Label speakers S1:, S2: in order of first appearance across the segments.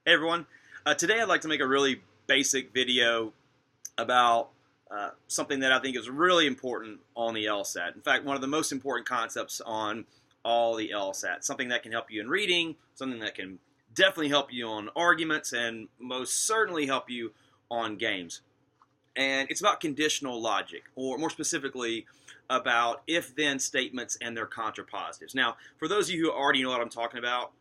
S1: Hey everyone, today I'd like to make a really basic video about something that I think is really important on the LSAT. In fact, one of the most important concepts on all the LSAT. Something that can help you in reading, something that can definitely help you on arguments, and most certainly help you on games. And it's about conditional logic, or more specifically, about if-then statements and their contrapositives. Now, for those of you who already know what I'm talking about,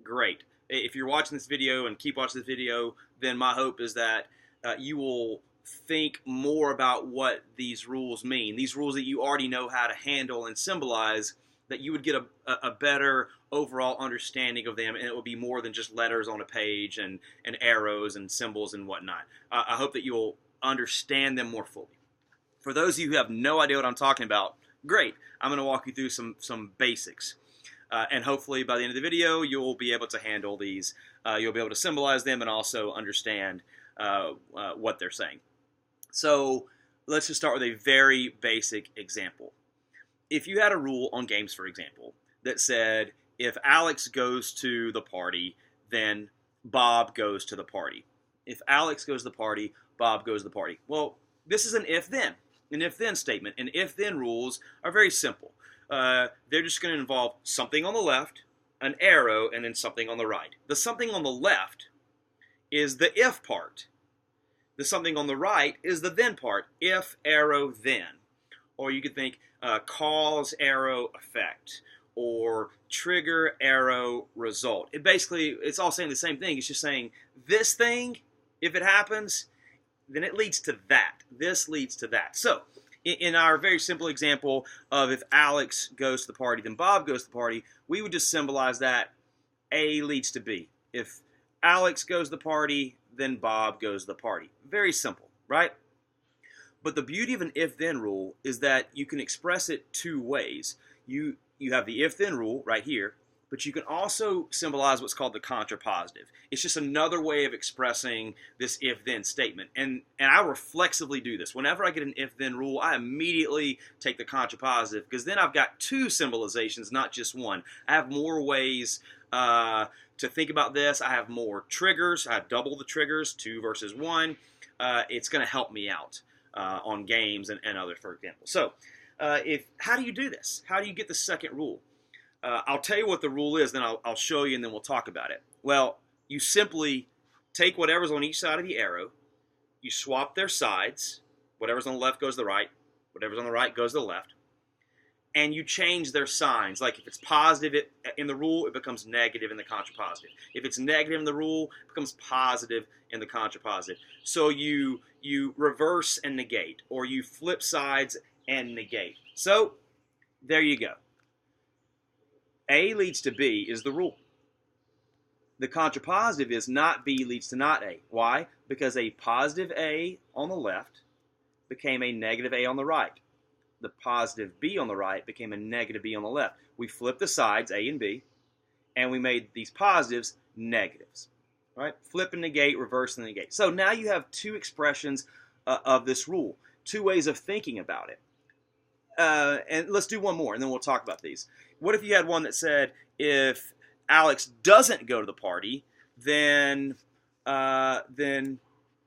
S1: great. If you're watching this video and keep watching this video, then my hope is that you will think more about what these rules mean. These rules that you already know how to handle and symbolize, that you would get a better overall understanding of them, and it will be more than just letters on a page and arrows and symbols and whatnot. I hope that you'll understand them more fully. For those of you who have no idea what I'm talking about, great. I'm going to walk you through some basics. And hopefully by the end of the video, you'll be able to handle these. You'll be able to symbolize them and also understand what they're saying. So let's just start with a very basic example. If you had a rule on games, for example, that said, if Alex goes to the party, then Bob goes to the party. If Alex goes to the party, Bob goes to the party. Well, this is an if-then statement. And if-then rules are very simple. They're just going to involve something on the left, an arrow, and then something on the right. The something on the left is the if part. The something on the right is the then part, if, arrow, then. Or you could think cause, arrow, effect, or trigger, arrow, result. It's all saying the same thing. It's just saying this thing, if it happens, then it leads to that. This leads to that. So, in our very simple example of if Alex goes to the party, then Bob goes to the party, we would just symbolize that A leads to B. If Alex goes to the party, then Bob goes to the party. Very simple, right? But the beauty of an if-then rule is that you can express it two ways. You have the if-then rule right here, but you can also symbolize what's called the contrapositive. It's just another way of expressing this if-then statement. And I reflexively do this. Whenever I get an if-then rule, I immediately take the contrapositive, because then I've got two symbolizations, not just one. I have more ways to think about this. I have more triggers. I have double the triggers, 2 versus 1. It's going to help me out on games and others, for example. So how do you do this? How do you get the second rule? I'll tell you what the rule is, then I'll show you, and then we'll talk about it. Well, you simply take whatever's on each side of the arrow, you swap their sides, whatever's on the left goes to the right, whatever's on the right goes to the left, and you change their signs. Like if it's positive in the rule, it becomes negative in the contrapositive. If it's negative in the rule, it becomes positive in the contrapositive. So you reverse and negate, or you flip sides and negate. So there you go. A leads to B is the rule. The contrapositive is not B leads to not A. Why? Because a positive A on the left became a negative A on the right. The positive B on the right became a negative B on the left. We flipped the sides, A and B, and we made these positives negatives. Right? Flip and negate, reverse and negate. So now you have two expressions of this rule, two ways of thinking about it. And let's do one more, and then we'll talk about these. What if you had one that said, if Alex doesn't go to the party, then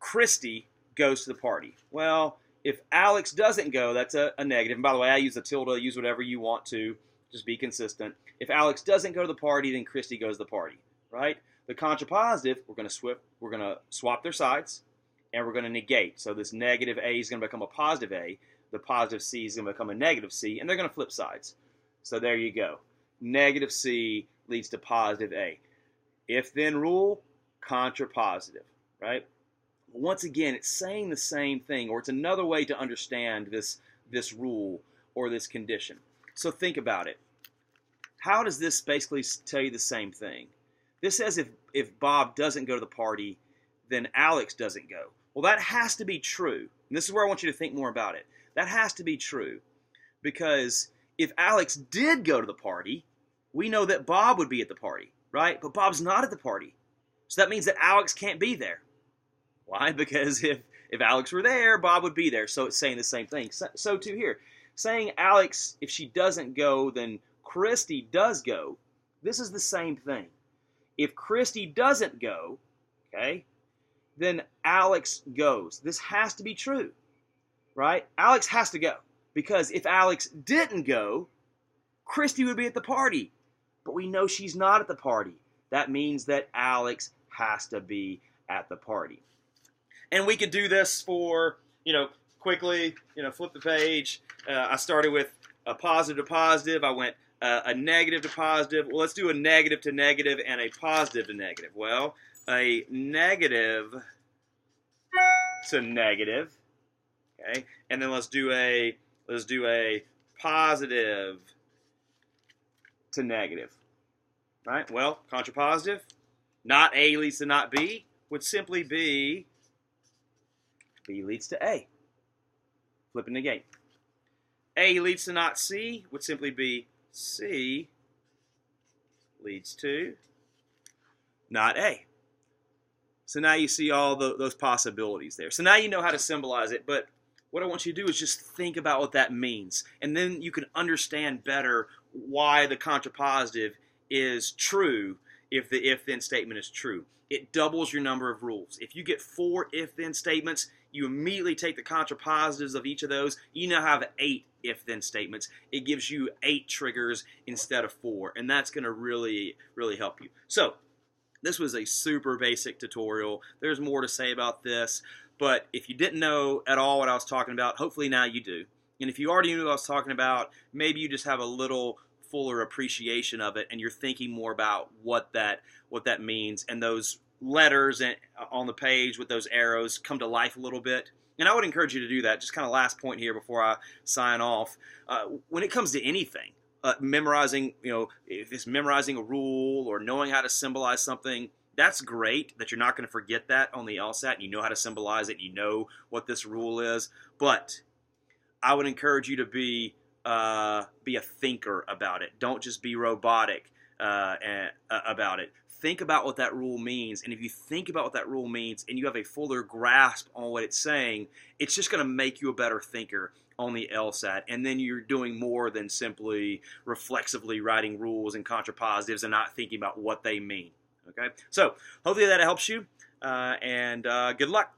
S1: Christy goes to the party? Well, if Alex doesn't go, that's a negative. And by the way, I use the tilde, use whatever you want to, just be consistent. If Alex doesn't go to the party, then Christy goes to the party, right? The contrapositive, we're going to swap their sides, and we're going to negate. So this negative A is going to become a positive A. The positive C is going to become a negative C, and they're going to flip sides. So there you go. Negative C leads to positive A. If-then rule, contrapositive, right? Once again, it's saying the same thing, or it's another way to understand this rule or this condition. So think about it. How does this basically tell you the same thing? This says if Bob doesn't go to the party, then Alex doesn't go. Well, that has to be true. And this is where I want you to think more about it. That has to be true, because if Alex did go to the party, we know that Bob would be at the party, right? But Bob's not at the party. So that means that Alex can't be there. Why? Because if Alex were there, Bob would be there. So it's saying the same thing. So too here. Saying Alex, if she doesn't go, then Christy does go. This is the same thing. If Christy doesn't go, okay, then Alex goes. This has to be true, right? Alex has to go, because if Alex didn't go, Christy would be at the party. But we know she's not at the party. That means that Alex has to be at the party. And we could do this for, quickly, flip the page. I started with a positive to positive. I went a negative to positive. Well, let's do a negative to negative and a positive to negative. Well, a negative to negative, okay, and then let's do a positive to negative. Right? Well, contrapositive, not A leads to not B, would simply be B leads to A. Flip and negate. A leads to not C would simply be C leads to not A. So now you see all those possibilities there. So now you know how to symbolize it, but what I want you to do is just think about what that means. And then you can understand better why the contrapositive is true if the if-then statement is true. It doubles your number of rules. If you get 4 if-then statements, you immediately take the contrapositives of each of those. You now have 8 if-then statements. It gives you 8 triggers instead of 4, and that's going to really, really help you. So, this was a super basic tutorial. There's more to say about this, but if you didn't know at all what I was talking about, hopefully now you do. And if you already knew what I was talking about, maybe you just have a little fuller appreciation of it, and you're thinking more about what that means, and those letters on the page with those arrows come to life a little bit. And I would encourage you to do that. Just kind of last point here before I sign off. When it comes to anything, memorizing, if it's memorizing a rule or knowing how to symbolize something, that's great that you're not going to forget that on the LSAT. You know how to symbolize it. You know what this rule is. But I would encourage you to be a thinker about it. Don't just be robotic about it. Think about what that rule means, and if you think about what that rule means and you have a fuller grasp on what it's saying, it's just going to make you a better thinker on the LSAT, and then you're doing more than simply reflexively writing rules and contrapositives and not thinking about what they mean. Okay, so hopefully that helps you, and good luck.